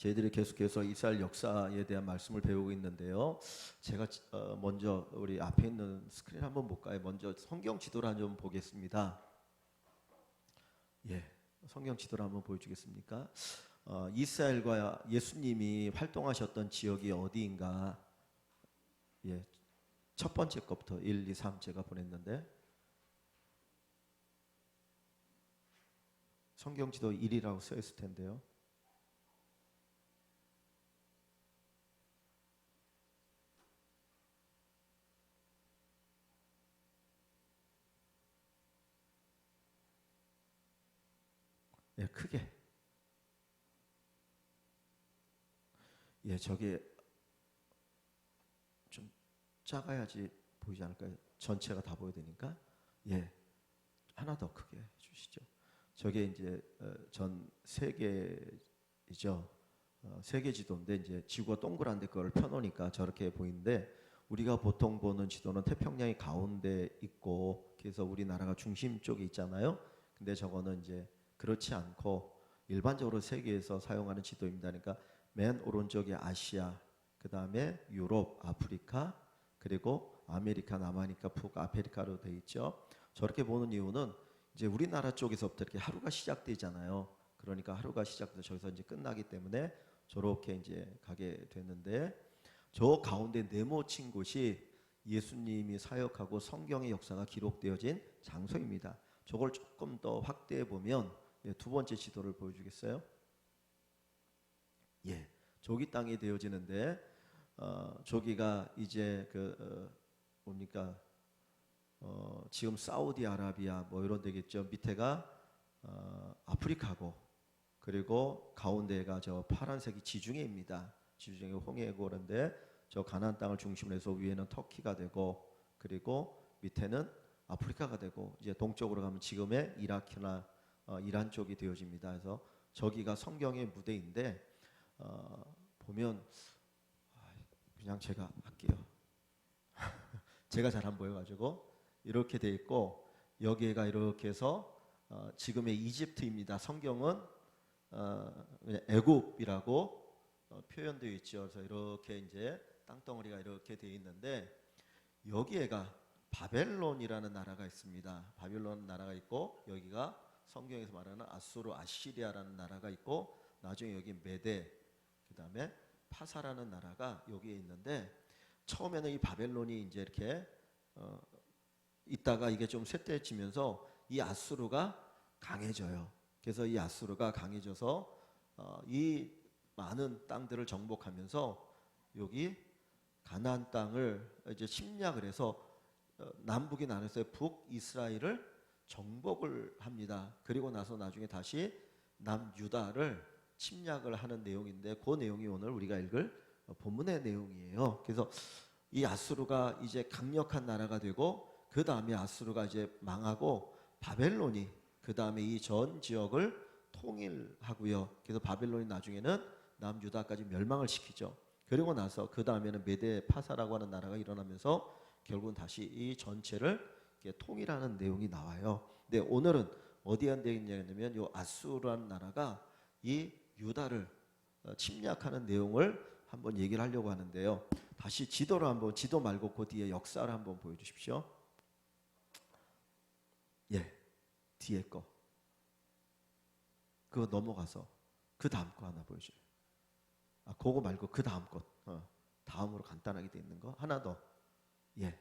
저희들이 계속해서 이스라엘 역사에 대한 말씀을 배우고 있는데요. 제가 먼저 우리 앞에 있는 스크린 한번 볼까요? 먼저 성경 지도를 한번 보겠습니다. 예, 성경 지도를 한번 보여주겠습니까? 이스라엘과 예수님이 활동하셨던 지역이 어디인가? 예, 첫 번째 것부터 1, 2, 3 제가 보냈는데 성경 지도 1이라고 써 있을 텐데요. 예, 크게. 예, 저게 좀 작아야지 보이지 않을까요? 전체가 다 보여야 되니까. 예, 하나 더 크게 해주시죠. 저게 이제 전 세계이죠. 세계 지도인데 이제 지구가 동그란데 그걸 펴놓으니까 저렇게 보이는데 우리가 보통 보는 지도는 태평양이 가운데 있고 그래서 우리나라가 중심 쪽에 있잖아요. 근데 저거는 이제 그렇지 않고 일반적으로 세계에서 사용하는 지도입니다. 그러니까 맨 오른쪽이 아시아, 그 다음에 유럽, 아프리카, 그리고 아메리카, 남아니까 북아프리카로 돼 있죠. 저렇게 보는 이유는 이제 우리나라 쪽에서부터 이렇게 하루가 시작되잖아요. 그러니까 하루가 시작돼서 저기서 이제 끝나기 때문에 저렇게 이제 가게 됐는데 저 가운데 네모친 곳이 예수님이 사역하고 성경의 역사가 기록되어진 장소입니다. 저걸 조금 더 확대해 보면 두 번째 지도를 보여주겠어요? 예, 조기 땅이 되어지는데 조기가 이제 뭡니까? 지금 사우디아라비아 뭐 이런 데겠죠. 밑에가 아프리카고 그리고 가운데가 저 파란색이 지중해입니다. 지중해 홍해고 그런데 저 가나안 땅을 중심으로 해서 위에는 터키가 되고 그리고 밑에는 아프리카가 되고 이제 동쪽으로 가면 지금의 이라크나 이란 쪽이 되어집니다. 그래서 저기가 성경의 무대인데 보면 그냥 제가 할게요. 제가 잘 안 보여가지고 이렇게 돼 있고 여기가 이렇게 해서 지금의 이집트입니다. 성경은 애굽이라고 표현되어 있죠. 그래서 이렇게 이제 땅덩어리가 이렇게 되어 있는데 여기에가 바벨론이라는 나라가 있습니다. 바벨론 나라가 있고 여기가 성경에서 말하는 아수르 아시리아라는 나라가 있고 나중에 여기 메데 그 다음에 파사라는 나라가 여기에 있는데 처음에는 이 바벨론이 이제 이렇게 있다가 이게 좀 쇠퇴해지면서 이 아수르가 강해져요. 그래서 이 아수르가 강해져서 이 많은 땅들을 정복하면서 여기 가나안 땅을 이제 침략을 해서 남북이 나눠서 북이스라엘을 정복을 합니다. 그리고 나서 나중에 다시 남유다를 침략을 하는 내용인데 그 내용이 오늘 우리가 읽을 본문의 내용이에요. 그래서 이 아수르가 이제 강력한 나라가 되고 그 다음에 아수르가 이제 망하고 바벨론이 그 다음에 이 전 지역을 통일하고요. 그래서 바벨론이 나중에는 남유다까지 멸망을 시키죠. 그리고 나서 그 다음에는 메데 파사라고 하는 나라가 일어나면서 결국은 다시 이 전체를 통일하는 내용이 나와요. 근데 오늘은 어디에 되어 있냐면 이 아수르라는 나라가 이 유다를 침략하는 내용을 한번 얘기를 하려고 하는데요. 다시 지도를 한번 지도 말고 그 뒤에 역사를 한번 보여주십시오. 예, 뒤에 거 그거 넘어가서 그 다음 거 하나 보여줘요. 그거 말고 그 다음 것 다음으로 간단하게 돼 있는 거 하나 더. 예,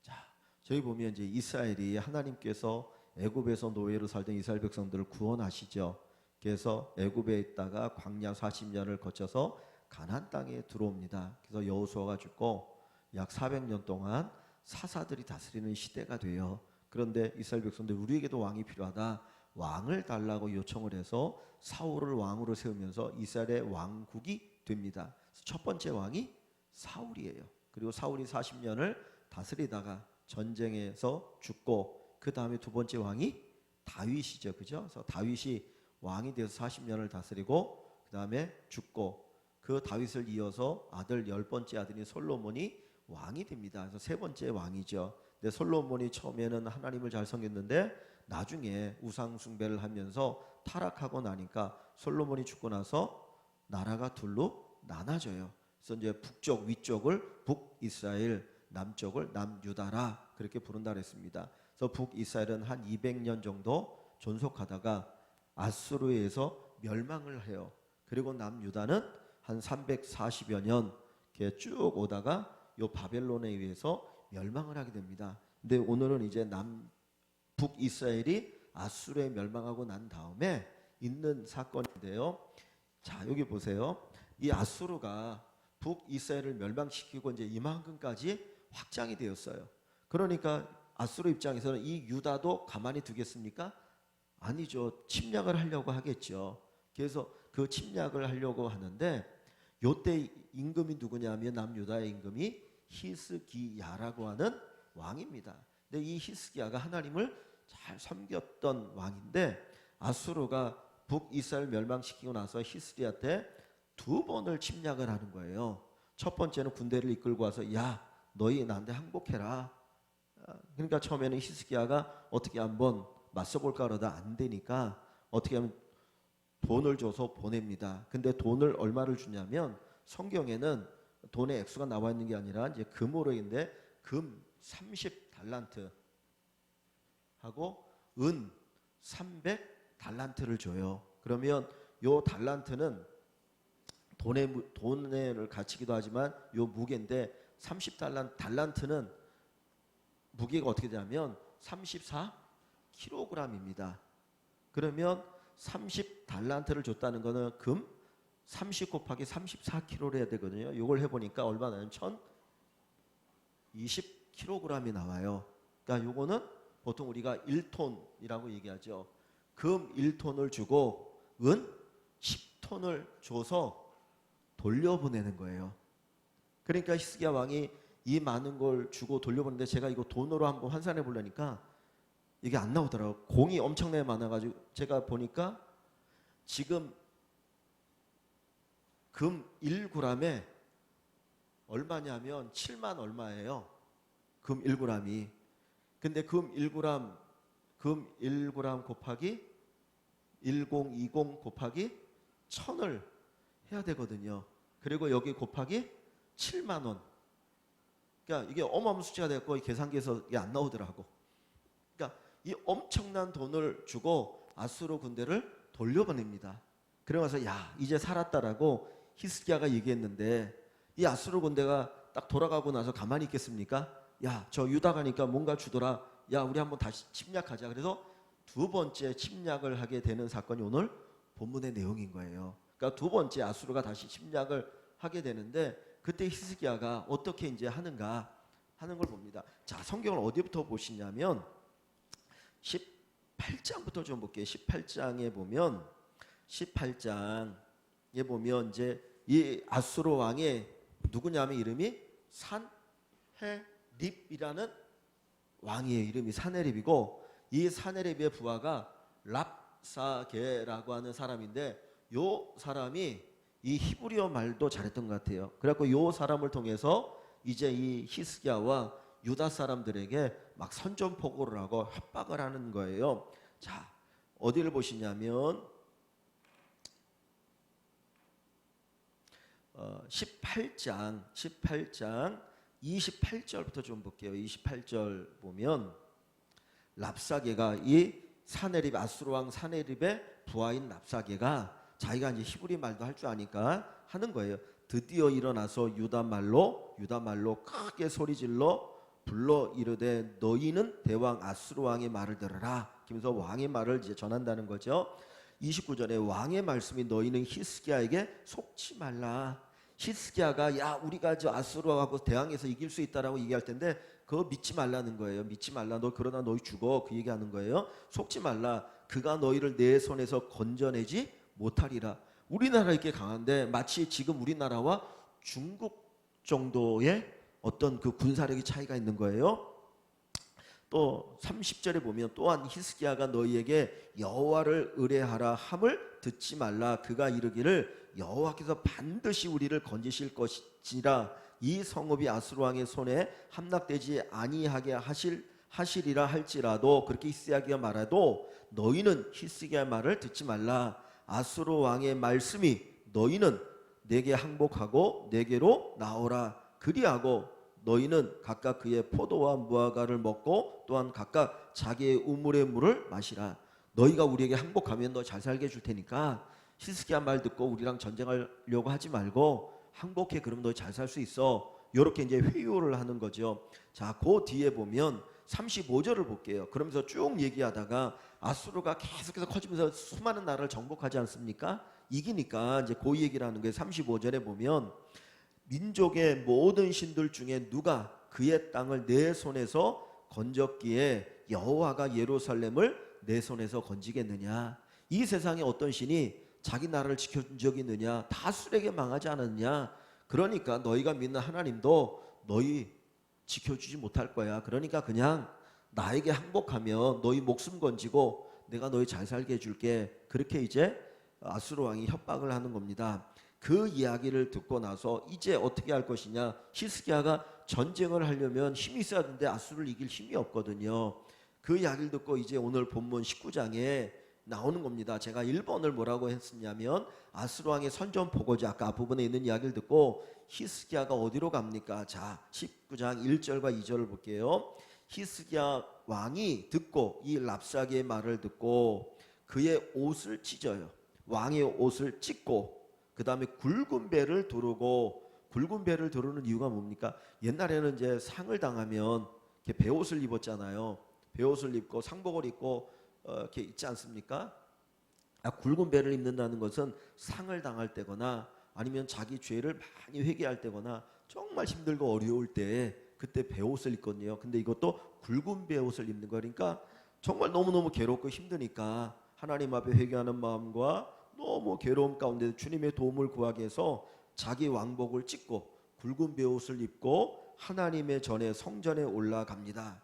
자 저희 보면 이제 이스라엘이 하나님께서 애굽에서 노예로 살던 이스라엘 백성들을 구원하시죠. 그래서 애굽에 있다가 광야 40년을 거쳐서 가나안 땅에 들어옵니다. 그래서 여호수아가 죽고 약 400년 동안 사사들이 다스리는 시대가 돼요. 그런데 이스라엘 백성들 우리에게도 왕이 필요하다. 왕을 달라고 요청을 해서 사울을 왕으로 세우면서 이스라엘의 왕국이 됩니다. 첫 번째 왕이 사울이에요. 그리고 사울이 40년을 다스리다가 전쟁에서 죽고 그 다음에 두 번째 왕이 다윗이죠. 그죠? 그래서 다윗이 왕이 되어서 40년을 다스리고 그 다음에 죽고 그 다윗을 이어서 아들 10번째 아들인 솔로몬이 왕이 됩니다. 그래서 세 번째 왕이죠. 근데 솔로몬이 처음에는 하나님을 잘 섬겼는데 나중에 우상 숭배를 하면서 타락하고 나니까 솔로몬이 죽고 나서 나라가 둘로 나눠져요. 그래서 이제 북쪽 위쪽을 북이스라엘, 남쪽을 남유다라 그렇게 부른다 그랬습니다. 그래서 북이스라엘은 한 200년 정도 존속하다가 아수르에 의해서 멸망을 해요. 그리고 남유다는 한 340여 년 이렇게 쭉 오다가 요 바벨론에 의해서 멸망을 하게 됩니다. 근데 오늘은 이제 북이스라엘이 아수르에 멸망하고 난 다음에 있는 사건인데요. 자, 여기 보세요. 이 아수르가 북이스라엘을 멸망시키고 이제 이만큼까지 확장이 되었어요. 그러니까 아수르 입장에서는 이 유다도 가만히 두겠습니까? 아니죠. 침략을 하려고 하겠죠. 그래서 그 침략을 하려고 하는데 요때 임금이 누구냐면 남유다의 임금이 히스기야라고 하는 왕입니다. 근데 이 히스기야가 하나님을 잘 섬겼던 왕인데 아수르가 북이스라엘 멸망시키고 나서 히스기야 때 2번을 침략을 하는 거예요. 첫 번째는 군대를 이끌고 와서 야 너희 나한테 항복해라. 그러니까 처음에는 히스기야가 어떻게 한번 맞서볼까 그러다 안 되니까 어떻게 하면 돈을 줘서 보냅니다. 근데 돈을 얼마를 주냐면 성경에는 돈의 액수가 나와 있는 게 아니라 이제 금으로 있는데 금 30달란트 하고 은 300달란트를 줘요. 그러면 요 달란트는 돈을 가치기도 하지만 요 무게인데 30달란트는 무게가 어떻게 되냐면 34kg입니다. 그러면 30달란트를 줬다는 거는 금 30 곱하기 34kg를 해야 되거든요. 이걸 해보니까 얼마 나면 1020kg이 나와요. 그러니까 요거는 보통 우리가 1톤이라고 얘기하죠. 금 1톤을 주고 은 10톤을 줘서 돌려보내는 거예요. 그러니까 히스기야 왕이 이 많은 걸 주고 돌려보는데 제가 이거 돈으로 한번 환산해 보려니까 이게 안 나오더라고요. 공이 엄청나게 많아가지고 제가 보니까 지금 금 1g에 얼마냐면 7만 얼마예요. 금 1g이. 근데 금 1g 곱하기 1020 곱하기 1000을 해야 되거든요. 그리고 여기 곱하기 7만 원. 그러니까 이게 어마어마한 숫자가 됐고 계산기에서 이게 안 나오더라고. 그러니까 이 엄청난 돈을 주고 아수르 군대를 돌려보냅니다. 그러면서 야 이제 살았다라고 히스기야가 얘기했는데 이 아수르 군대가 딱 돌아가고 나서 가만히 있겠습니까? 야 저 유다 가니까 뭔가 주더라. 야 우리 한번 다시 침략하자. 그래서 2번째 침략을 하게 되는 사건이 오늘 본문의 내용인 거예요. 그러니까 2번째 아수르가 다시 침략을 하게 되는데 그때 히스기야가 어떻게 이제 하는가 하는 걸 봅니다. 자, 성경을 어디부터 보시냐면 18장부터 좀 볼게요. 18장에 보면 이제 이 아수르 왕의 누구냐면 이름이 산헤립이라는 왕이에요. 이름이 산헤립이고 이 산헤립의 부하가 랍사게라고 하는 사람인데 요 사람이 이 히브리어 말도 잘했던 것 같아요. 그래갖고 요 사람을 통해서 이제 이 히스기야와 유다 사람들에게 막 선전포고를 하고 협박을 하는 거예요. 자, 어디를 보시냐면 18장 28절부터 좀 볼게요. 28절 보면 랍사게가 이 산헤립 아수르 왕 산헤립의 부하인 랍사게가 자기가 이제 히브리 말도 할 줄 아니까 하는 거예요. 드디어 일어나서 유다 말로 크게 소리질러 불러 이르되 너희는 대왕 아수르 왕의 말을 들으라. 그러면서 왕의 말을 이제 전한다는 거죠. 29절에 왕의 말씀이 너희는 히스기야에게 속지 말라. 히스기야가 야 우리가 저 아수르하고 대항해서 이길 수 있다라고 얘기할 텐데 그거 믿지 말라는 거예요. 믿지 말라. 너 그러다 너희 죽어. 그 얘기하는 거예요. 속지 말라. 그가 너희를 내 손에서 건져내지 못하리라. 우리나라 이렇게 강한데 마치 지금 우리나라와 중국 정도의 어떤 그 군사력의 차이가 있는 거예요. 또 30절에 보면 또한 히스기야가 너희에게 여호와를 의뢰하라 함을 듣지 말라. 그가 이르기를 여호와께서 반드시 우리를 건지실 것이라. 이 성읍이 아수르 왕의 손에 함락되지 아니하게 하시리라 할지라도 그렇게 히스기야가 말해도 너희는 히스기야의 말을 듣지 말라. 아수르 왕의 말씀이 너희는 내게 항복하고 내게로 나오라. 그리하고 너희는 각각 그의 포도와 무화과를 먹고 또한 각각 자기의 우물의 물을 마시라. 너희가 우리에게 항복하면 너 잘 살게 해줄 테니까 히스기야 말 듣고 우리랑 전쟁하려고 하지 말고 항복해. 그럼 너 잘 살 수 있어. 이렇게 이제 회유를 하는 거죠. 자, 그 뒤에 보면 35절을 볼게요. 그러면서 쭉 얘기하다가 아수르가 계속해서 커지면서 수많은 나라를 정복하지 않습니까? 이기니까 이제 그 얘기를 하는 거예요. 35절에 보면 민족의 모든 신들 중에 누가 그의 땅을 내 손에서 건졌기에 여호와가 예루살렘을 내 손에서 건지겠느냐. 이 세상에 어떤 신이 자기 나라를 지켜준 적이 있느냐. 다 술에게 망하지 않았냐. 그러니까 너희가 믿는 하나님도 너희 지켜주지 못할 거야. 그러니까 그냥 나에게 항복하면 너희 목숨 건지고 내가 너희 잘 살게 해줄게. 그렇게 이제 아수르 왕이 협박을 하는 겁니다. 그 이야기를 듣고 나서 이제 어떻게 할 것이냐. 히스기야가 전쟁을 하려면 힘이 있어야 되는데 아수르를 이길 힘이 없거든요. 그 이야기를 듣고 이제 오늘 본문 19장에 나오는 겁니다. 제가 1번을 뭐라고 했었냐면 아수르 왕의 선전포고지, 아까 앞부분에 있는 이야기를 듣고 히스기야가 어디로 갑니까? 자, 19장 1절과 2절을 볼게요. 히스기야 왕이 듣고 이 랍사기의 말을 듣고 그의 옷을 찢어요. 왕의 옷을 찢고 그 다음에 굵은 배를 두르고, 굵은 배를 두르는 이유가 뭡니까? 옛날에는 이제 상을 당하면 이렇게 베옷을 입었잖아요. 베옷을 입고 상복을 입고 이렇게 있지 않습니까? 굵은 배를 입는다는 것은 상을 당할 때거나 아니면 자기 죄를 많이 회개할 때거나 정말 힘들고 어려울 때 그때 베옷을 입거든요. 근데 이것도 굵은 베옷을 입는 거니까 정말 너무너무 괴롭고 힘드니까 하나님 앞에 회개하는 마음과 너무 괴로움 가운데 주님의 도움을 구하기 위해서 자기 왕복을 찢고 굵은 베옷을 입고 하나님의 전에 성전에 올라갑니다.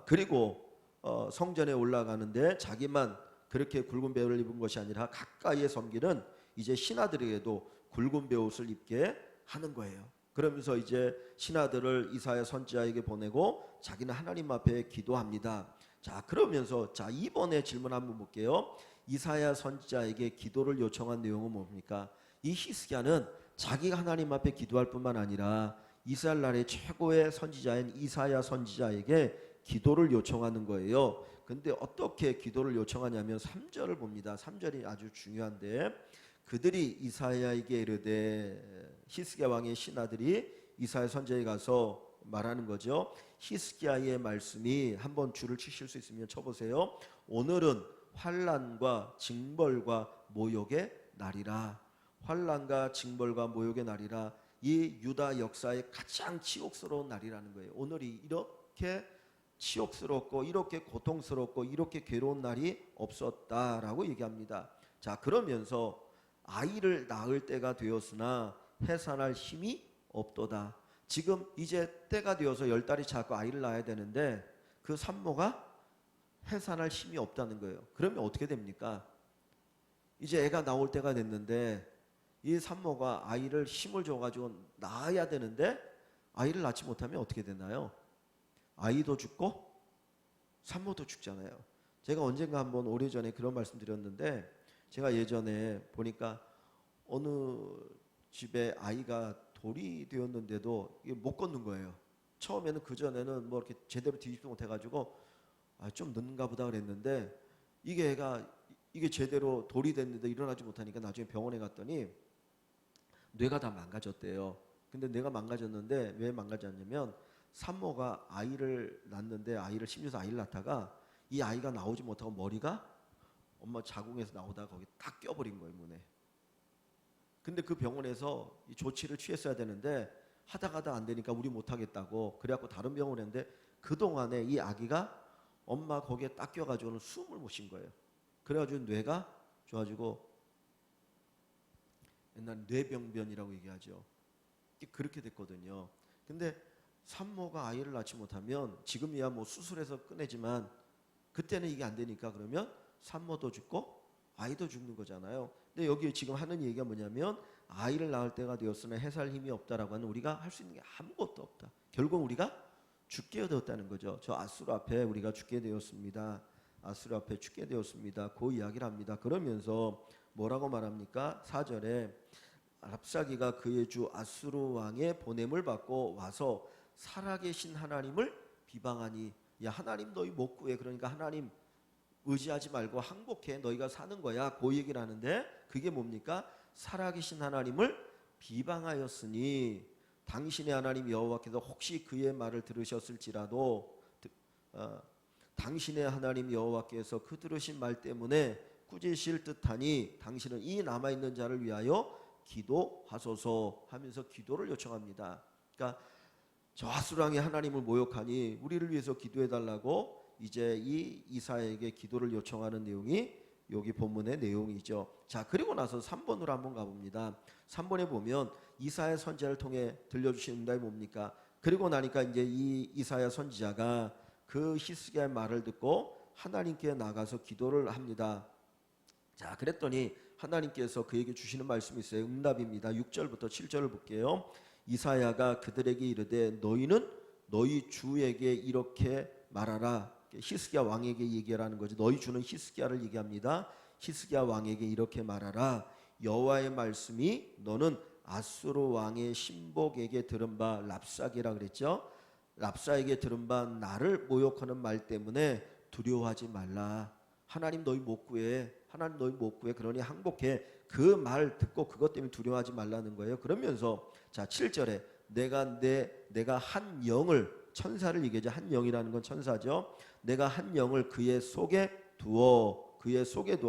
그리고 성전에 올라가는데 자기만 그렇게 굵은 베옷을 입은 것이 아니라 가까이에 섬기는 이제 신하들에게도 굵은 베옷을 입게 하는 거예요. 그러면서 이제 신하들을 이사야 선지자에게 보내고 자기는 하나님 앞에 기도합니다. 자, 그러면서 자, 이번에 질문 한번 볼게요. 이사야 선지자에게 기도를 요청한 내용은 뭡니까? 이 히스기야는 자기가 하나님 앞에 기도할 뿐만 아니라 이스라엘 나라의 최고의 선지자인 이사야 선지자에게 기도를 요청하는 거예요. 근데 어떻게 기도를 요청하냐면 3절을 봅니다. 3절이 아주 중요한데 그들이 이사야에게 이르되, 히스기야 왕의 신하들이 이사야 선지자에 가서 말하는 거죠. 히스기야의 말씀이, 한번 줄을 치실 수 있으면 쳐보세요. 오늘은 환난과 징벌과 모욕의 날이라. 환난과 징벌과 모욕의 날이라. 이 유다 역사의 가장 치욕스러운 날이라는 거예요. 오늘이 이렇게 치욕스럽고 이렇게 고통스럽고 이렇게 괴로운 날이 없었다라고 얘기합니다. 자, 그러면서 아이를 낳을 때가 되었으나 해산할 힘이 없도다. 지금 이제 때가 되어서 10달이 차고 아이를 낳아야 되는데 그 산모가 해산할 힘이 없다는 거예요. 그러면 어떻게 됩니까? 이제 애가 나올 때가 됐는데 이 산모가 아이를 힘을 줘가지고 낳아야 되는데 아이를 낳지 못하면 어떻게 되나요? 아이도 죽고 산모도 죽잖아요. 제가 언젠가 한번 오래전에 그런 말씀 드렸는데 제가 예전에 보니까 어느 집에 아이가 돌이 되었는데도 못 걷는 거예요. 처음에는 그전에는 뭐 이렇게 제대로 뒤집지 못해가지고 좀 늦는가 보다 그랬는데 이게 애가 이게 제대로 돌이 됐는데 일어나지 못하니까 나중에 병원에 갔더니 뇌가 다 망가졌대요. 근데 뇌가 망가졌는데 왜 망가졌냐면 산모가 아이를 낳는데 아이를 심려서 아이를 낳다가 이 아이가 나오지 못하고 머리가 엄마 자궁에서 나오다가 거기 딱 껴버린 거예요, 문에. 근데 그 병원에서 이 조치를 취했어야 되는데 하다가다 안 되니까 우리 못하겠다고 그래갖고 다른 병원에 했는데 그동안에 이 아기가 엄마 거기에 딱 껴가지고는 숨을 못 쉰 거예요. 그래가지고 뇌가 좋아지고 옛날 뇌병변이라고 얘기하죠. 그렇게 됐거든요. 근데 산모가 아이를 낳지 못하면 지금이야 뭐 수술해서 꺼내지만 그때는 이게 안 되니까 그러면 산모도 죽고 아이도 죽는 거잖아요. 근데 여기 지금 하는 얘기가 뭐냐면 아이를 낳을 때가 되었으나 해살 힘이 없다라고 하는 우리가 할 수 있는 게 아무것도 없다. 결국 우리가 죽게 되었다는 거죠. 저 아수르 앞에 우리가 죽게 되었습니다. 아수르 앞에 죽게 되었습니다. 그 이야기를 합니다. 그러면서 뭐라고 말합니까? 4절에 랍사기가 그의 주 아수르 왕의 보냄을 받고 와서 살아계신 하나님을 비방하니, 야 하나님 너희 못 구해, 그러니까 하나님 의지하지 말고 항복해, 너희가 사는 거야, 그 얘기를 하는데 그게 뭡니까? 살아계신 하나님을 비방하였으니 당신의 하나님 여호와께서 혹시 그의 말을 들으셨을지라도 당신의 하나님 여호와께서 그 들으신 말 때문에 꾸짖으실 듯하니 당신은 이 남아있는 자를 위하여 기도하소서 하면서 기도를 요청합니다. 그러니까 저 아수르 왕이 하나님을 모욕하니 우리를 위해서 기도해달라고 이제 이 이사야에게 기도를 요청하는 내용이 여기 본문의 내용이죠. 자, 그리고 나서 3번으로 한번 가봅니다. 3번에 보면 이사야 선지자를 통해 들려주신 응답이 뭡니까? 그리고 나니까 이제 이 이사야 선지자가 그 히스기야의 말을 듣고 하나님께 나가서 기도를 합니다. 자, 그랬더니 하나님께서 그에게 주시는 말씀이 있어요. 응답입니다. 6절부터 7절을 볼게요. 이사야가 그들에게 이르되 너희는 너희 주에게 이렇게 말하라. 히스기야 왕에게 얘기하라는 거죠. 너희 주는 히스기야를 얘기합니다. 히스기야 왕에게 이렇게 말하라. 여호와의 말씀이 너는 아수르 왕의 신복에게 들은 바 랍사기라 그랬죠. 랍사에게 들은 바 나를 모욕하는 말 때문에 두려워하지 말라. 하나님 너희 못 구해. 하나님 너희 못 구해. 그러니 항복해. 그 말 듣고 그것 때문에 두려워하지 말라는 거예요. 그러면서 자 7절에 내가 한 영을, 천사를 얘기하죠. 한 영이라는 건 천사죠. 내가 한 영을 그의 속에 두어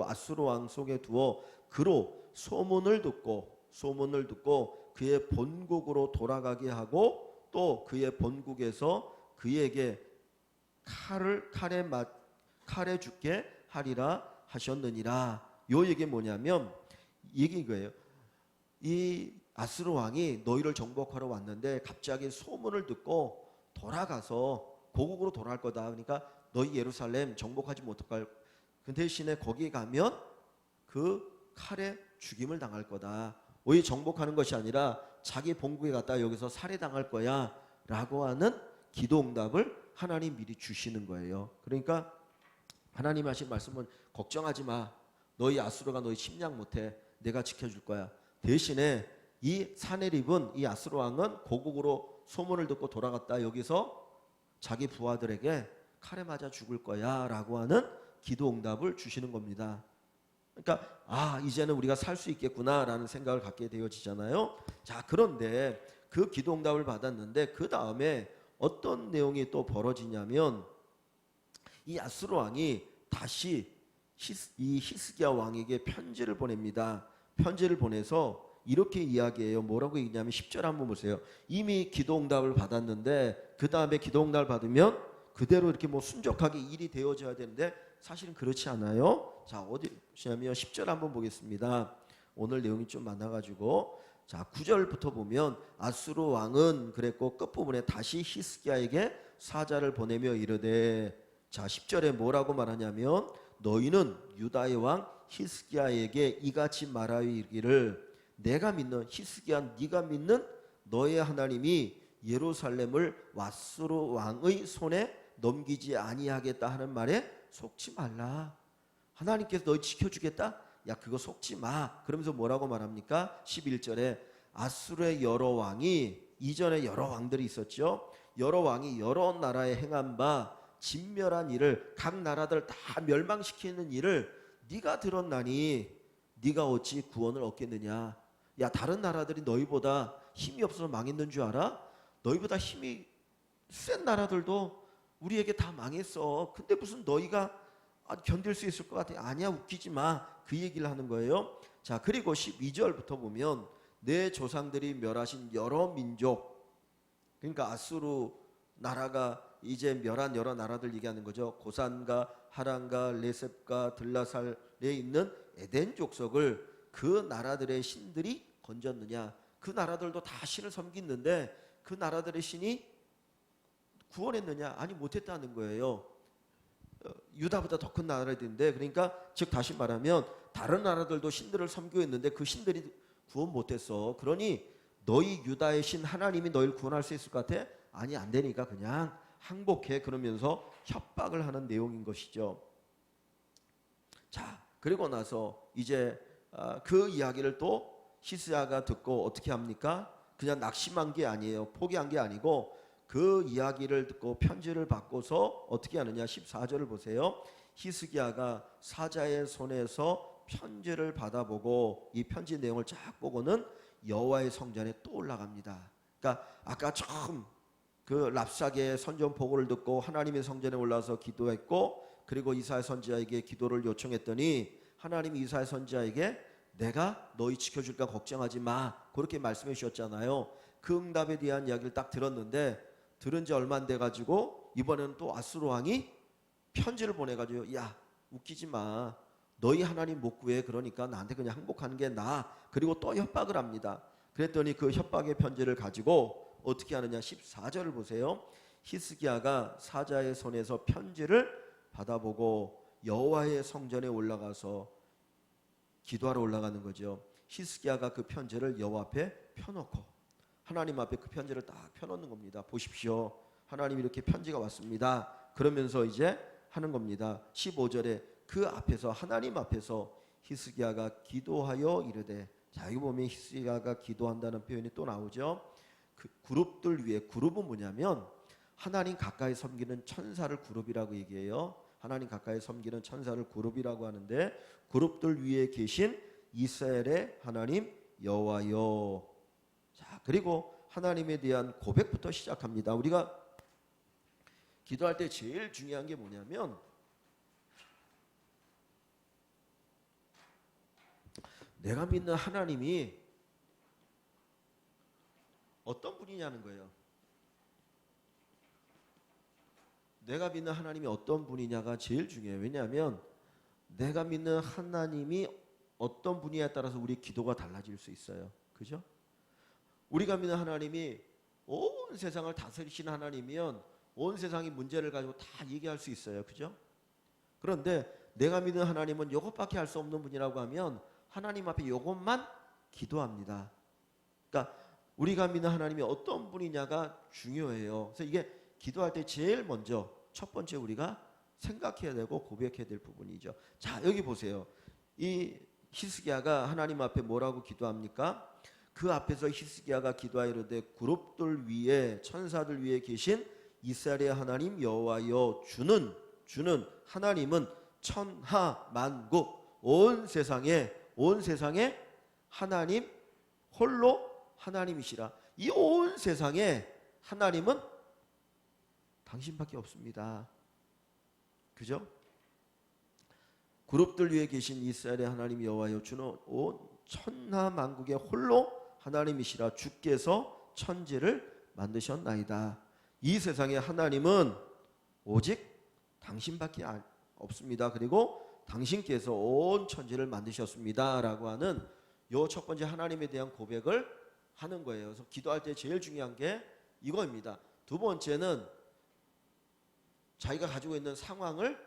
아수르 왕 속에 두어 그로 소문을 듣고 그의 본국으로 돌아가게 하고 또 그의 본국에서 그에게 칼에 죽게 하리라 하셨느니라. 요 얘기 뭐냐면 얘기 이거예요. 이 아수르 왕이 너희를 정복하러 왔는데 갑자기 소문을 듣고 돌아가서 고국으로 돌아갈 거다. 그러니까 너희 예루살렘 정복하지 못할, 그 대신에 거기 가면 그 칼에 죽임을 당할 거다. 오히려 정복하는 것이 아니라 자기 본국에 갔다 여기서 살해당할 거야 라고 하는 기도 응답을 하나님 미리 주시는 거예요. 그러니까 하나님 하신 말씀은 걱정하지 마. 너희 아수르가 너희 침략 못해. 내가 지켜줄 거야. 대신에 이 사네립은, 이 아수르 왕은 고국으로 소문을 듣고 돌아갔다 여기서 자기 부하들에게 칼에 맞아 죽을 거야 라고 하는 기도 응답을 주시는 겁니다. 그러니까 이제는 우리가 살 수 있겠구나 라는 생각을 갖게 되어지잖아요. 자, 그런데 그 기도 응답을 받았는데 그 다음에 어떤 내용이 또 벌어지냐면 이 아수르 왕이 다시 이 히스기야 왕에게 편지를 보냅니다. 편지를 보내서 이렇게 이야기해요. 뭐라고 얘기냐면 10절 한번 보세요. 이미 기도응답을 받았는데 그 다음에 기도응답을 받으면 그대로 이렇게 뭐 순적하게 일이 되어져야 되는데 사실은 그렇지 않아요. 자, 어디 보시냐면 10절 한번 보겠습니다. 오늘 내용이 좀 많아가지고 자 9절부터 보면 아수르 왕은 그랬고 끝부분에 다시 히스기야에게 사자를 보내며 이르되, 자 10절에 뭐라고 말하냐면 너희는 유다의 왕 히스기야에게 이같이 말하여 이르기를 내가 믿는 히스기야, 네가 믿는 너의 하나님이 예루살렘을 아수르 왕의 손에 넘기지 아니하겠다 하는 말에 속지 말라. 하나님께서 너희 지켜주겠다? 야 그거 속지 마. 그러면서 뭐라고 말합니까? 11절에 아수르의 여러 왕이, 이전에 여러 왕들이 있었죠. 여러 왕이 여러 나라에 행한 바 진멸한 일을, 각 나라들 다 멸망시키는 일을 네가 들었나니 네가 어찌 구원을 얻겠느냐. 야 다른 나라들이 너희보다 힘이 없어서 망했는 줄 알아? 너희보다 힘이 센 나라들도 우리에게 다 망했어. 근데 무슨 너희가 견딜 수 있을 것 같아? 아니야, 웃기지 마. 그 얘기를 하는 거예요. 자, 그리고 12절부터 보면 내 조상들이 멸하신 여러 민족, 그러니까 아수르 나라가 이제 멸한 여러 나라들 얘기하는 거죠. 고산과 하란과 레셉과 들라살에 있는 에덴 족속을 그 나라들의 신들이 건졌느냐. 그 나라들도 다 신을 섬기는데 그 나라들의 신이 구원했느냐? 아니, 못했다는 거예요. 유다보다 더 큰 나라들인데, 그러니까 즉 다시 말하면 다른 나라들도 신들을 섬기했는데 그 신들이 구원 못했어. 그러니 너희 유다의 신 하나님이 너희를 구원할 수 있을 것 같아? 아니, 안 되니까 그냥 항복해. 그러면서 협박을 하는 내용인 것이죠. 자, 그리고 나서 이제 그 이야기를 또 히스기야가 듣고 어떻게 합니까? 그냥 낙심한 게 아니에요. 포기한 게 아니고 그 이야기를 듣고 편지를 받고서 어떻게 하느냐. 14절을 보세요. 히스기야가 사자의 손에서 편지를 받아보고 이 편지 내용을 쫙 보고는 여호와의 성전에 또 올라갑니다. 그러니까 아까 처음 그 랍사게의 선전 보고를 듣고 하나님의 성전에 올라서 기도했고, 그리고 이사야 선지자에게 기도를 요청했더니 하나님이 이사야 선지자에게 내가 너희 지켜줄까 걱정하지 마, 그렇게 말씀해 주셨잖아요. 그 응답에 대한 이야기를 딱 들었는데, 들은 지 얼마 안 돼 가지고 이번에는 또 아수르 왕이 편지를 보내 가지고 야, 웃기지 마, 너희 하나님 못 구해, 그러니까 나한테 그냥 항복하는 게 나아. 그리고 또 협박을 합니다. 그랬더니 그 협박의 편지를 가지고 어떻게 하느냐. 14절을 보세요. 히스기야가 사자의 손에서 편지를 받아보고 여호와의 성전에 올라가서 기도하러 올라가는 거죠. 히스기야가 그 편지를 여호와 앞에 펴놓고 하나님 앞에 그 편지를 딱 펴놓는 겁니다. 보십시오, 하나님 이렇게 편지가 왔습니다. 그러면서 이제 하는 겁니다. 15절에 그 앞에서, 하나님 앞에서 히스기야가 기도하여 이르되, 자, 여기 보면 히스기야가 기도한다는 표현이 또 나오죠. 그 그룹들 위에, 그룹은 뭐냐면 하나님 가까이 섬기는 천사를 그룹이라고 얘기해요. 하나님 가까이 섬기는 천사를 그룹이라고 하는데, 그룹들 위에 계신 이스라엘의 하나님 여호와여. 자, 그리고 하나님에 대한 고백부터 시작합니다. 우리가 기도할 때 제일 중요한 게 뭐냐면 내가 믿는 하나님이 어떤 분이냐는 거예요. 내가 믿는 하나님이 어떤 분이냐가 제일 중요해요. 왜냐하면 내가 믿는 하나님이 어떤 분이냐에 따라서 우리 기도가 달라질 수 있어요. 그죠? 우리가 믿는 하나님이 온 세상을 다스리시는 하나님이면 온 세상의 문제를 가지고 다 얘기할 수 있어요. 그죠? 그런데 내가 믿는 하나님은 이것밖에 할 수 없는 분이라고 하면 하나님 앞에 이것만 기도합니다. 그러니까 우리가 믿는 하나님이 어떤 분이냐가 중요해요. 그래서 이게 기도할 때 제일 먼저 첫 번째 우리가 생각해야 되고 고백해야 될 부분이죠. 자, 여기 보세요. 이 히스기야가 하나님 앞에 뭐라고 기도합니까? 그 앞에서 히스기야가 기도하이르되 그룹들 위에, 천사들 위에 계신 이스라엘의 하나님 여호와여, 주는 하나님은 천하 만국 온 세상에 하나님 홀로 하나님이시라. 이 온 세상에 하나님은 당신밖에 없습니다. 그죠? 그룹들 위에 계신 이스라엘의 하나님 여호와여, 주는 온 천하 만국의 홀로 하나님이시라. 주께서 천지를 만드셨나이다. 이 세상에 하나님은 오직 당신밖에 없습니다. 그리고 당신께서 온 천지를 만드셨습니다 라고 하는 요 첫 번째 하나님에 대한 고백을 하는 거예요. 그래서 기도할 때 제일 중요한 게 이거입니다. 두 번째는 자기가 가지고 있는 상황을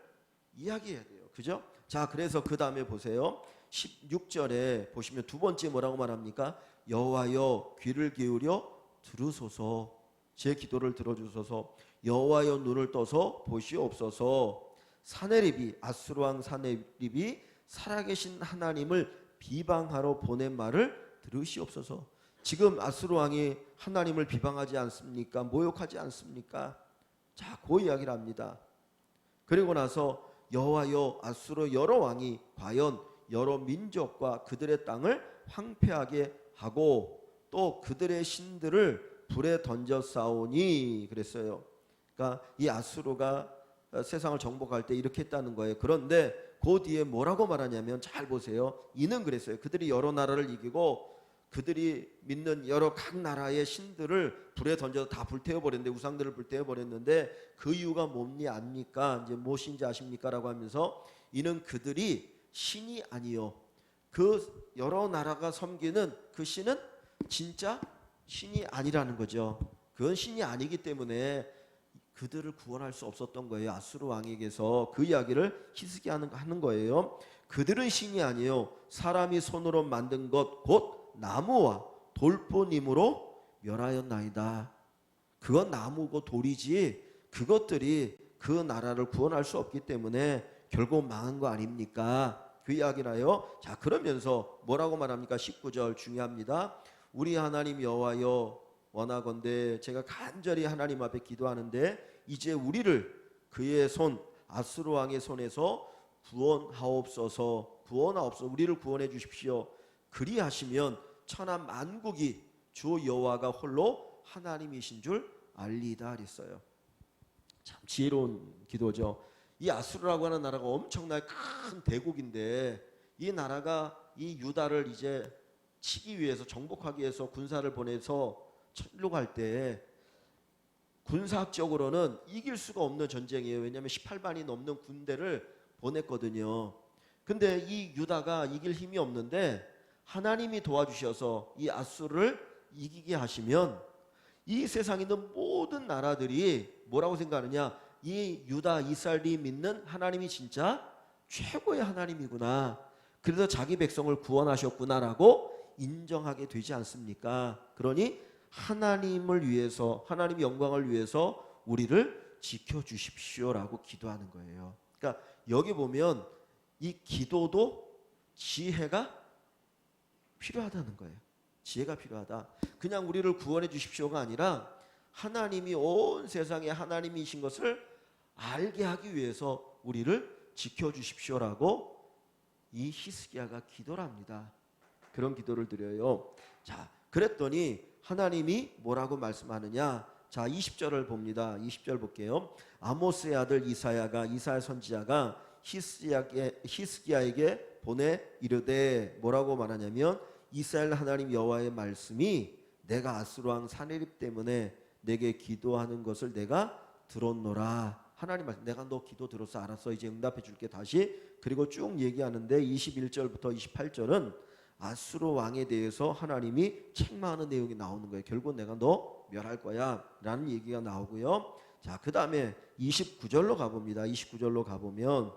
이야기해야 돼요. 그죠? 자, 그래서 그 다음에 보세요. 16절에 보시면 두 번째 뭐라고 말합니까? 여호와여 귀를 기울여 들으소서, 제 기도를 들어주소서. 여호와여 눈을 떠서 보시옵소서. 사네립이, 아수르 왕 사네립이 살아계신 하나님을 비방하러 보낸 말을 들으시옵소서. 지금 아수르 왕이 하나님을 비방하지 않습니까? 모욕하지 않습니까? 자, 그 이야기를 합니다. 그리고 나서 여호와여, 아수르 여러 왕이 과연 여러 민족과 그들의 땅을 황폐하게 하고 또 그들의 신들을 불에 던져 싸우니 그랬어요. 그러니까 이 아수르가 세상을 정복할 때 이렇게 했다는 거예요. 그런데 그 뒤에 뭐라고 말하냐면, 잘 보세요. 이는 그랬어요. 그들이 여러 나라를 이기고 그들이 믿는 여러 각 나라의 신들을 불에 던져서 다 불태워버렸는데, 우상들을 불태워버렸는데 그 이유가 뭡니까? 압니까? 이제 무엇인지 아십니까? 라고 하면서 이는 그들이 신이 아니요, 그 여러 나라가 섬기는 그 신은 진짜 신이 아니라는 거죠. 그건 신이 아니기 때문에 그들을 구원할 수 없었던 거예요. 아수르 왕에게서 그 이야기를 히스기야 하는 거예요. 그들은 신이 아니에요. 사람이 손으로 만든 것 곧 나무와 돌뿐이므로 멸하였나이다. 그건 나무고 돌이지 그것들이 그 나라를 구원할 수 없기 때문에 결국 망한 거 아닙니까? 그 이야기를 하여 자 그러면서 뭐라고 말합니까? 19절 중요합니다. 우리 하나님 여호와여 원하건대 제가 간절히 하나님 앞에 기도하는데 이제 우리를 그의 손 아수르 왕의 손에서 구원하옵소서. 우리를 구원해 주십시오. 그리하시면 천하 만국이 주 여호와가 홀로 하나님이신 줄 알리다 그랬어요. 참 지혜로운 기도죠. 이 아수르라고 하는 나라가 엄청나게 큰 대국인데 이 나라가 이 유다를 이제 치기 위해서 정복하기 위해서 군사를 보내서 철록할 때 군사학적으로는 이길 수가 없는 전쟁이에요. 왜냐하면 18만이 넘는 군대를 보냈거든요. 근데 이 유다가 이길 힘이 없는데 하나님이 도와주셔서 이 아수르를 이기게 하시면 이 세상에 있는 모든 나라들이 뭐라고 생각하느냐? 이 유다 이스라엘이 믿는 하나님이 진짜 최고의 하나님이구나. 그래서 자기 백성을 구원하셨구나라고 인정하게 되지 않습니까? 그러니 하나님을 위해서 하나님의 영광을 위해서 우리를 지켜주십시오라고 기도하는 거예요. 그러니까 여기 보면 이 기도도 지혜가 필요하다는 거예요. 지혜가 필요하다. 그냥 우리를 구원해 주십시오가 아니라 하나님이 온 세상에 하나님이신 것을 알게 하기 위해서 우리를 지켜주십시오라고 이 히스기야가 기도를 합니다. 그런 기도를 드려요. 자, 그랬더니 하나님이 뭐라고 말씀하느냐? 자, 20절을 봅니다. 20절 볼게요. 아모스의 아들 이사야가 이사야 선지자가 히스기야에게 보내 이르되 뭐라고 말하냐면 이스라엘 하나님 여호와의 말씀이 내가 아수르 왕 사네립 때문에 내게 기도하는 것을 내가 들었노라. 하나님 말씀 내가 너 기도 들었어. 알았어. 이제 응답해 줄게. 다시 그리고 쭉 얘기하는데 21절부터 28절은 아수르 왕에 대해서 하나님이 책망하는 내용이 나오는 거예요. 결국 내가 너 멸할 거야 라는 얘기가 나오고요. 자, 그 다음에 29절로 가봅니다. 29절로 가보면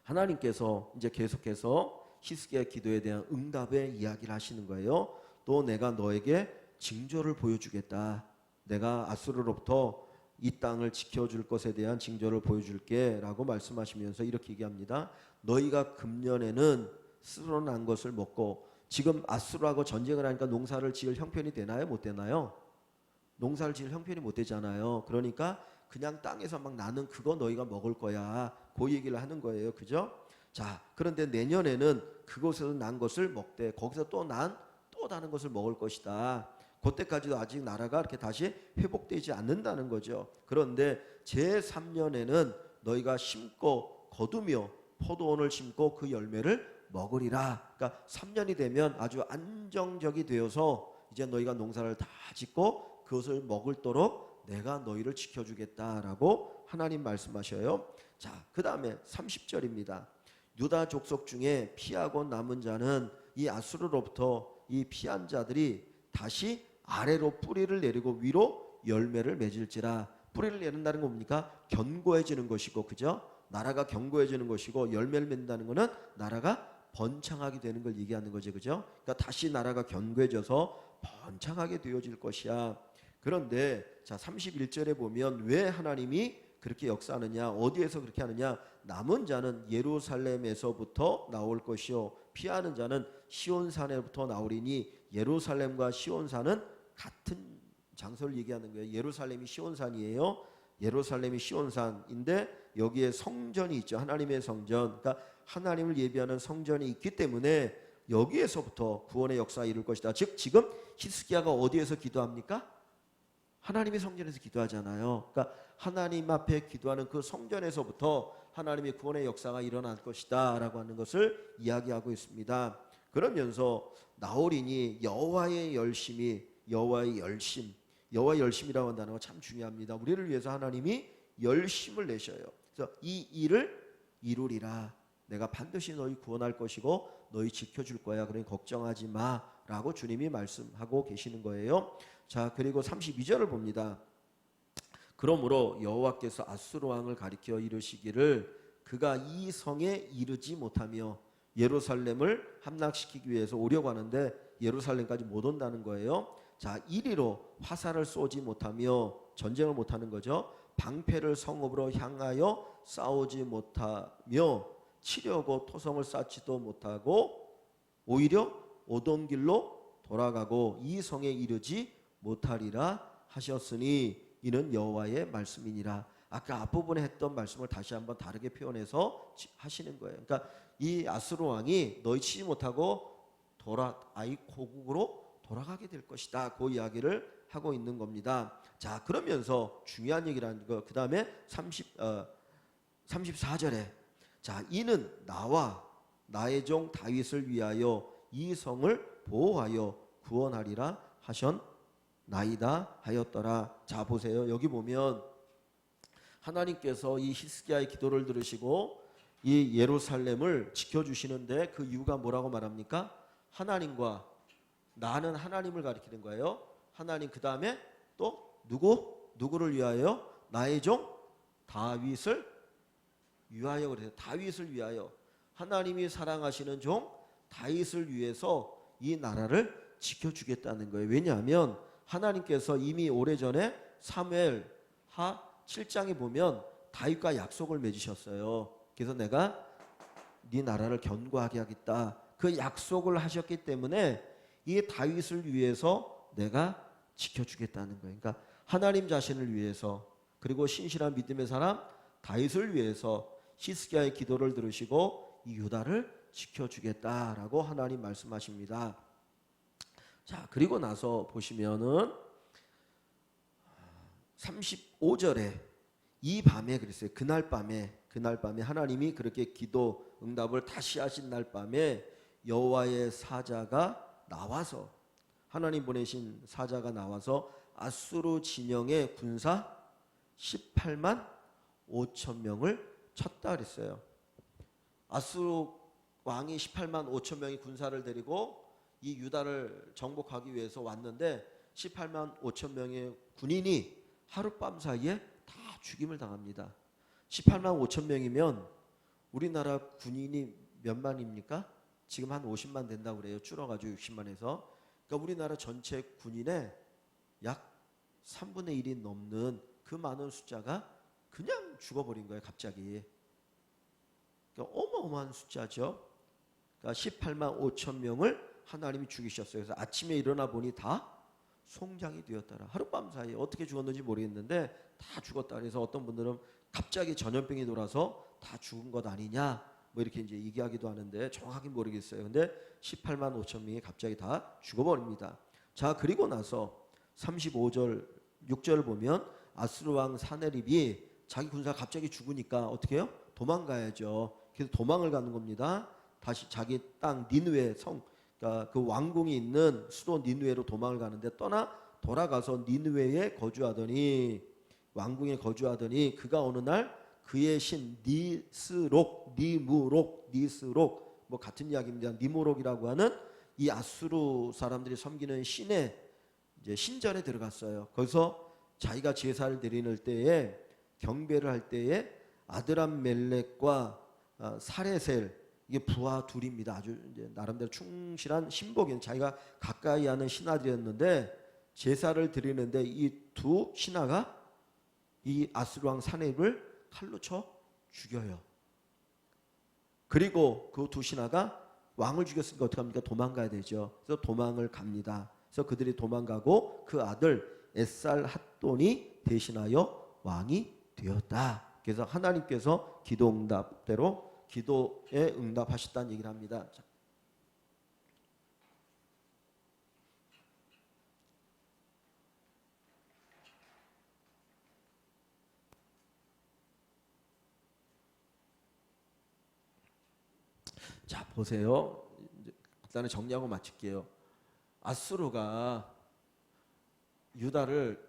하나님께서 이제 계속해서 히스기야의 기도에 대한 응답의 이야기를 하시는 거예요. 또 내가 너에게 징조를 보여주겠다. 내가 아수르로부터 이 땅을 지켜줄 것에 대한 징조를 보여줄게 라고 말씀하시면서 이렇게 얘기합니다. 너희가 금년에는 쓸어난 것을 먹고 지금 아수르하고 전쟁을 하니까 농사를 지을 형편이 되나요? 못 되나요? 농사를 지을 형편이 못 되잖아요. 그러니까 그냥 땅에서 막 나는 그거 너희가 먹을 거야. 그 얘기를 하는 거예요. 그죠? 자, 그런데 내년에는 그곳에서 난 것을 먹되 거기서 또 다른 것을 먹을 것이다. 그때까지도 아직 나라가 이렇게 다시 회복되지 않는다는 거죠. 그런데 제3년에는 너희가 심고 거두며 포도원을 심고 그 열매를 먹으리라. 그러니까 3년이 되면 아주 안정적이 되어서 이제 너희가 농사를 다 짓고 그것을 먹을도록 내가 너희를 지켜주겠다라고 하나님 말씀하셔요. 자, 그 다음에 30절입니다. 유다 족속 중에 피하고 남은 자는 이 아수르로부터 이 피한 자들이 다시 아래로 뿌리를 내리고 위로 열매를 맺을지라. 뿌리를 내린다는 건 뭡니까? 견고해지는 것이고, 그죠? 나라가 견고해지는 것이고, 열매를 맺는다는 것은 나라가 번창하게 되는 걸 얘기하는 거죠, 그죠? 그러니까 다시 나라가 견고해져서 번창하게 되어질 것이야. 그런데 자 31절에 보면 왜 하나님이 그렇게 역사하느냐, 어디에서 그렇게 하느냐? 남은 자는 예루살렘에서부터 나올 것이요 피하는 자는 시온산에부터 나오리니. 예루살렘과 시온산은 같은 장소를 얘기하는 거예요. 예루살렘이 시온산이에요. 예루살렘이 시온산인데 여기에 성전이 있죠. 하나님의 성전. 그러니까 하나님을 예비하는 성전이 있기 때문에 여기에서부터 구원의 역사가 이룰 것이다. 즉 지금 히스기야가 어디에서 기도합니까? 하나님의 성전에서 기도하잖아요. 그러니까 하나님 앞에 기도하는 그 성전에서부터 하나님의 구원의 역사가 일어날 것이다 라고 하는 것을 이야기하고 있습니다. 그러면서 나오리니 여호와의 열심이, 여호와의 열심, 여호와의 열심이라고 한다는 거 참 중요합니다. 우리를 위해서 하나님이 열심을 내셔요. 그래서 이 일을 이루리라. 내가 반드시 너희 구원할 것이고 너희 지켜줄 거야. 그러니 걱정하지 마라고 주님이 말씀하고 계시는 거예요. 자, 그리고 32절을 봅니다. 그러므로 여호와께서 아수르 왕을 가리켜 이르시기를 그가 이 성에 이르지 못하며 예루살렘을 함락시키기 위해서 오려고 하는데 예루살렘까지 못 온다는 거예요. 자, 이리로 화살을 쏘지 못하며 전쟁을 못하는 거죠. 방패를 성읍으로 향하여 싸우지 못하며 치려고 토성을 쌓지도 못하고 오히려 오던 길로 돌아가고 이 성에 이르지 못하리라 하셨으니 이는 여호와의 말씀이니라. 아까 앞부분에 했던 말씀을 다시 한번 다르게 표현해서 하시는 거예요. 그러니까 이 아수르 왕이 너희 치지 못하고 아이 고국으로 돌아가게 될 것이다. 그 이야기를 하고 있는 겁니다. 자, 그러면서 중요한 얘기라는 거, 그 다음에 34절에 자, 이는 나와 나의 종 다윗을 위하여 이 성을 보호하여 구원하리라 하셨나이다 하였더라. 자, 보세요. 여기 보면 하나님께서 이 히스기야의 기도를 들으시고 이 예루살렘을 지켜주시는데 그 이유가 뭐라고 말합니까? 하나님과 나는 하나님을 가리키는 거예요. 하나님, 그 다음에 또 누구를 위하여? 나의 종 다윗을 위하여. 그래서 다윗을 위하여 하나님이 사랑하시는 종 다윗을 위해서 이 나라를 지켜주겠다는 거예요. 왜냐하면 하나님께서 이미 오래전에 사무엘하 7장에 보면 다윗과 약속을 맺으셨어요. 그래서 내가 네 나라를 견고하게 하겠다. 그 약속을 하셨기 때문에 이 다윗을 위해서 내가 지켜주겠다는 거예요. 그러니까 하나님 자신을 위해서, 그리고 신실한 믿음의 사람 다윗을 위해서 히스기야의 기도를 들으시고 이 유다를 지켜주겠다라고 하나님 말씀하십니다. 자, 그리고 나서 보시면은 35절에 이 밤에 그랬어요. 그날 밤에 하나님이 그렇게 기도 응답을 다시 하신 날 밤에 여호와의 사자가 나와서, 하나님 보내신 사자가 나와서 아수르 진영의 군사 18만 5천 명을 쳤다 그랬어요. 아수르 왕이 18만 5천 명의 군사를 데리고 이 유다를 정복하기 위해서 왔는데 18만 5천 명의 군인이 하룻밤 사이에 다 죽임을 당합니다. 18만 5천 명이면 우리나라 군인이 몇 만입니까? 지금 한 50만 된다고 그래요. 줄어가지고 60만에서. 그러니까 우리나라 전체 군인의 약 3분의 1이 넘는 그 많은 숫자가 그냥 죽어버린 거예요. 갑자기. 그러니까 어마어마한 숫자죠. 그러니까 18만 5천 명을 하나님이 죽이셨어요. 그래서 아침에 일어나 보니 다 송장이 되었더라. 하룻밤 사이에 어떻게 죽었는지 모르겠는데 다 죽었다. 그래서 어떤 분들은 갑자기 전염병이 돌아서 다 죽은 것 아니냐 뭐 이렇게 이제 얘기하기도 하는데 정확히 모르겠어요. 근데 18만 5천 명이 갑자기 다 죽어버립니다. 자, 그리고 나서 35절 6절을 보면 아수르 왕 사네립이 자기 군사가 갑자기 죽으니까 어떻게 해요? 도망가야죠. 그래서 도망을 가는 겁니다. 다시 자기 땅 니느웨 성, 그러니까 그 왕궁이 있는 수도 니느웨로 도망을 가는데 돌아가서 니느웨에 거주하더니, 왕궁에 거주하더니 그가 어느 날 그의 신 니스록 뭐 같은 이야기입니다. 니모록이라고 하는 이 아수르 사람들이 섬기는 신의 이제 신전에 들어갔어요. 거기서 자기가 제사를 드리는 때에, 경배를 할 때에 아드람멜렉과 사레셀, 이게 부하 둘입니다. 아주 이제 나름대로 충실한 신복인, 자기가 가까이 하는 신하들이었는데 제사를 드리는데 이 두 신하가 이 아수르 왕 사네립을 칼로 쳐 죽여요. 그리고 그 두 신하가 왕을 죽였으니까 어떻게 합니까? 도망가야 되죠. 그래서 도망을 갑니다. 그래서 그들이 도망가고 그 아들 에살 핫돈이 대신하여 왕이 되었다. 그래서 하나님께서 기도 응답대로 기도에 응답하셨다는 얘기를 합니다. 자, 보세요. 일단은 정리하고 마칠게요. 아수르가 유다를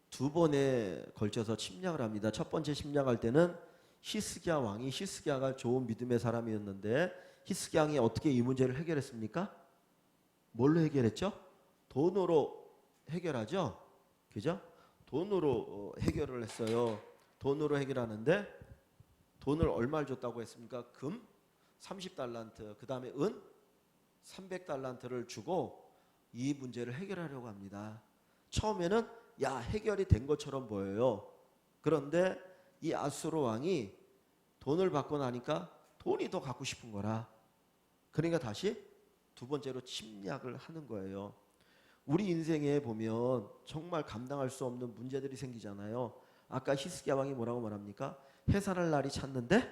두 번에 걸쳐서 침략을 합니다. 첫 번째 침략할 때는 히스기야가 좋은 믿음의 사람이었는데 히스기야 왕이 어떻게 이 문제를 해결했습니까? 뭘로 해결했죠? 돈으로 해결하죠. 그죠? 돈으로 해결을 했어요. 돈으로 해결하는데 돈을 얼마를 줬다고 했습니까? 금 30달란트, 그 다음에 은 300달란트를 주고 이 문제를 해결하려고 합니다. 처음에는 해결이 된 것처럼 보여요. 그런데 이 아수르 왕이 돈을 받고 나니까 돈이 더 갖고 싶은 거라. 그러니까 다시 두 번째로 침략을 하는 거예요. 우리 인생에 보면 정말 감당할 수 없는 문제들이 생기잖아요. 아까 히스기야 왕이 뭐라고 말합니까? 해산할 날이 찼는데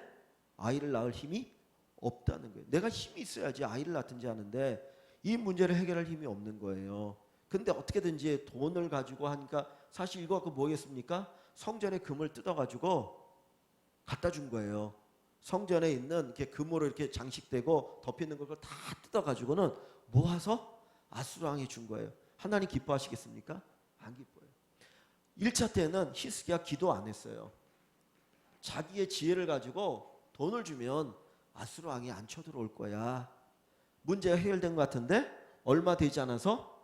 아이를 낳을 힘이 없다는 거예요. 내가 힘이 있어야지 아이를 낳든지 하는데 이 문제를 해결할 힘이 없는 거예요. 근데 어떻게든지 돈을 가지고 하니까 사실 이거 갖고 뭐겠습니까? 성전에 금을 뜯어가지고 갖다 준 거예요. 성전에 있는 이렇게 금으로 이렇게 장식되고 덮이는 걸 다 뜯어가지고는 모아서 아수르 왕이 준 거예요. 하나님 기뻐하시겠습니까? 안 기뻐요. 1차 때는 히스기야 기도 안 했어요. 자기의 지혜를 가지고 돈을 주면 아수르 왕이 안 쳐들어올 거야. 문제가 해결된 것 같은데 얼마 되지 않아서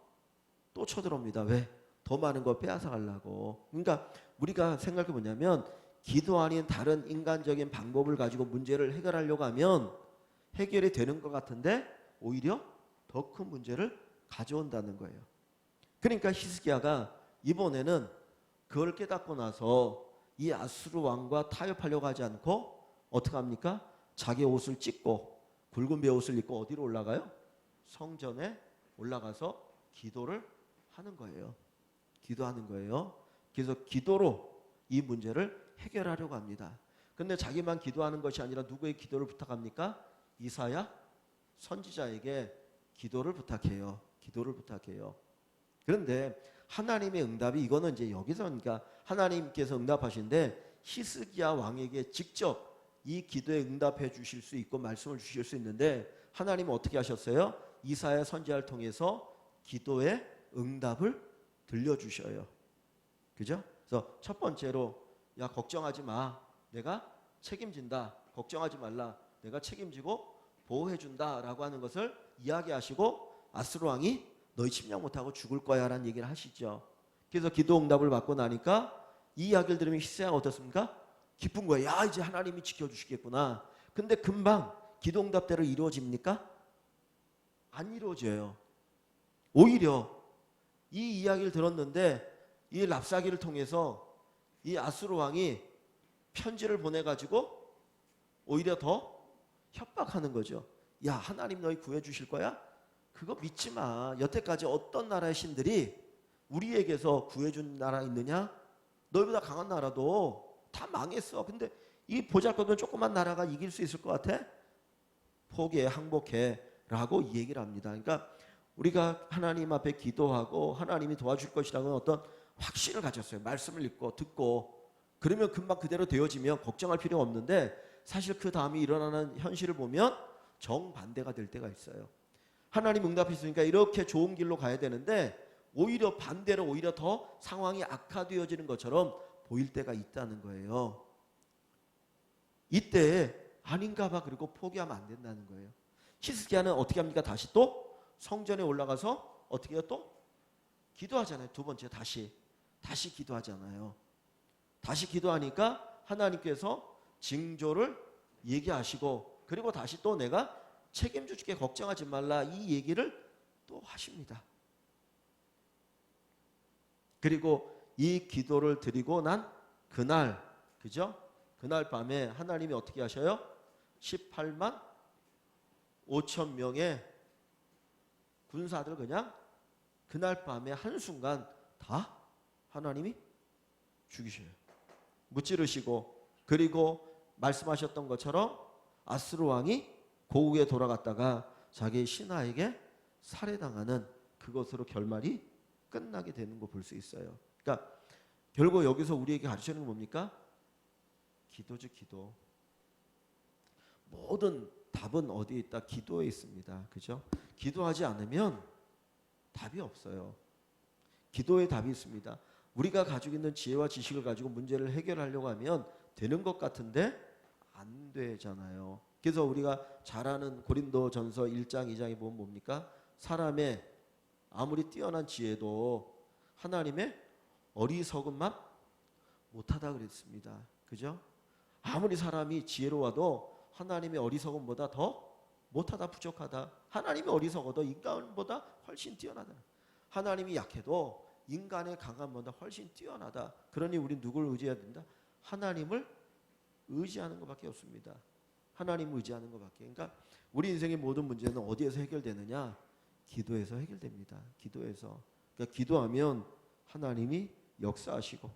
또 쳐들어옵니다. 왜? 더 많은 거 빼앗아 가려고. 그러니까 우리가 생각해 보냐면 기도 아닌 다른 인간적인 방법을 가지고 문제를 해결하려고 하면 해결이 되는 것 같은데 오히려 더 큰 문제를 가져온다는 거예요. 그러니까 히스기야가 이번에는 그걸 깨닫고 나서 이 아수르 왕과 타협하려고 하지 않고 어떻게 합니까? 자기 옷을 찢고 굵은 베옷을 입고 어디로 올라가요? 성전에 올라가서 기도를 하는 거예요. 기도하는 거예요. 그래서 기도로 이 문제를 해결하려고 합니다. 근데 자기만 기도하는 것이 아니라 누구의 기도를 부탁합니까? 이사야 선지자에게 기도를 부탁해요. 기도를 부탁해요. 그런데 하나님의 응답이 이거는 이제 여기서 그러니까 하나님께서 응답하시는데 히스기야 왕에게 직접 이 기도에 응답해 주실 수 있고 말씀을 주실 수 있는데 하나님은 어떻게 하셨어요? 이사야 선지자를 통해서 기도의 응답을 들려주셔요. 그죠? 그래서 첫 번째로 야 걱정하지 마. 내가 책임진다. 걱정하지 말라. 내가 책임지고 보호해준다 라고 하는 것을 이야기하시고 아수르 왕이 너희 침략 못하고 죽을 거야 라는 얘기를 하시죠. 그래서 기도 응답을 받고 나니까 이 이야기를 들으면 히스기야가 어떻습니까? 기쁜 거예요. 야 이제 하나님이 지켜주시겠구나. 근데 금방 기도 응답대로 이루어집니까? 안 이루어져요. 오히려 이 이야기를 들었는데 이 랍사기를 통해서 이 아수르 왕이 편지를 보내가지고 오히려 더 협박하는 거죠. 야 하나님 너희 구해주실 거야? 그거 믿지 마. 여태까지 어떤 나라의 신들이 우리에게서 구해준 나라 있느냐? 너희보다 강한 나라도 다 망했어. 근데 이 보잘것없는 조그만 나라가 이길 수 있을 것 같아? 포기해, 항복해 라고 이 얘기를 합니다. 그러니까 우리가 하나님 앞에 기도하고 하나님이 도와줄 것이라는 어떤 확신을 가졌어요. 말씀을 읽고 듣고 그러면 금방 그대로 되어지면 걱정할 필요가 없는데 사실 그 다음에 일어나는 현실을 보면 정반대가 될 때가 있어요. 하나님 응답했으니까 이렇게 좋은 길로 가야 되는데 오히려 반대로 오히려 더 상황이 악화되어지는 것처럼 보일 때가 있다는 거예요. 이때 아닌가 봐 그리고 포기하면 안 된다는 거예요. 히스기야는 어떻게 합니까? 다시 또 성전에 올라가서 어떻게 해요? 또 기도하잖아요. 두 번째 다시 기도하잖아요. 다시 기도하니까 하나님께서 징조를 얘기하시고 그리고 다시 또 내가 책임줄게 걱정하지 말라 이 얘기를 또 하십니다. 그리고 이 기도를 드리고 난 그날 그죠? 그날 밤에 하나님이 어떻게 하셔요? 18만 5천 명의 군사들 그냥 그날 밤에 한순간 다 하나님이 죽이셔요. 무찌르시고 그리고 말씀하셨던 것처럼 아수르 왕이 고국에 돌아갔다가 자기의 신하에게 살해당하는 그것으로 결말이 끝나게 되는 거 볼 수 있어요. 그러니까 결국 여기서 우리에게 가르치는 건 뭡니까? 기도죠, 기도. 모든 답은 어디에 있다? 기도에 있습니다. 그죠? 기도하지 않으면 답이 없어요. 기도에 답이 있습니다. 우리가 가지고 있는 지혜와 지식을 가지고 문제를 해결하려고 하면 되는 것 같은데 안 되잖아요. 그래서 우리가 잘 아는 고린도전서 1장 2장에 보면 뭡니까? 사람의 아무리 뛰어난 지혜도 하나님의 어리석음만 못하다 그랬습니다. 그죠? 아무리 사람이 지혜로워도 하나님의 어리석음보다 더 못하다 부족하다. 하나님의 어리석어도 인간보다 훨씬 뛰어나다. 하나님이 약해도 인간의 강함보다 훨씬 뛰어나다. 그러니 우리 누구를 의지해야 된다? 하나님을 의지하는 것밖에 없습니다. 하나님 의지하는 것밖에. 그러니까 우리 인생의 모든 문제는 어디에서 해결되느냐? 기도에서 해결됩니다. 기도에서. 그러니까 기도하면 하나님이 역사하시고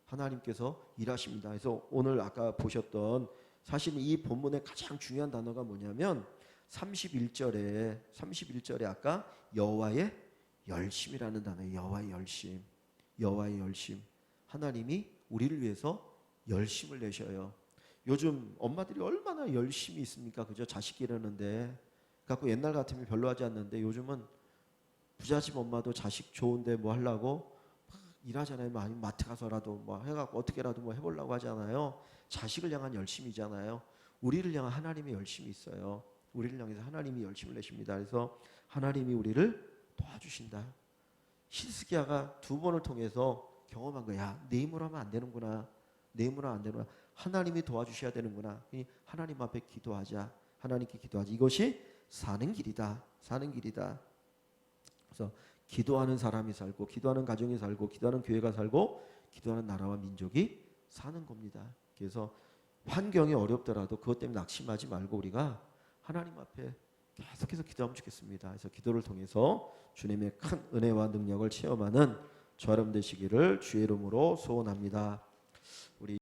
하나님께서 일하십니다. 그래서 오늘 아까 보셨던 사실 이 본문의 가장 중요한 단어가 뭐냐면 31절에 아까 여호와의 열심이라는 단어예요. 여호와의 열심. 여호와의 열심. 하나님이 우리를 위해서 열심을 내셔요. 요즘 엄마들이 얼마나 열심히 있습니까? 그죠? 자식 기르는데. 갖고 옛날 같으면 별로 하지 않는데 요즘은 부잣집 엄마도 자식 좋은데 뭐 하려고 막 일하잖아요. 아니면 마트 가서라도 뭐 해갖고 어떻게라도 뭐 해보려고 하잖아요. 자식을 향한 열심이잖아요. 우리를 향한 하나님의 열심이 있어요. 우리를 향해서 하나님이 열심을 내십니다. 그래서 하나님이 우리를 도와주신다. 히스기야가 2번을 통해서 경험한 거야. 내 힘으로 하면 안 되는구나. 내 힘으로 안 되는구나. 하나님이 도와주셔야 되는구나. 하나님 앞에 기도하자. 하나님께 기도하자. 이것이 사는 길이다. 사는 길이다. 그래서 기도하는 사람이 살고 기도하는 가정이 살고 기도하는 교회가 살고 기도하는 나라와 민족이 사는 겁니다. 그래서 환경이 어렵더라도 그것 때문에 낙심하지 말고 우리가 하나님 앞에 계속해서 기도하면 좋겠습니다. 그래서 기도를 통해서 주님의 큰 은혜와 능력을 체험하는 저 여러분 되시기를 주의 이름으로 소원합니다. 우리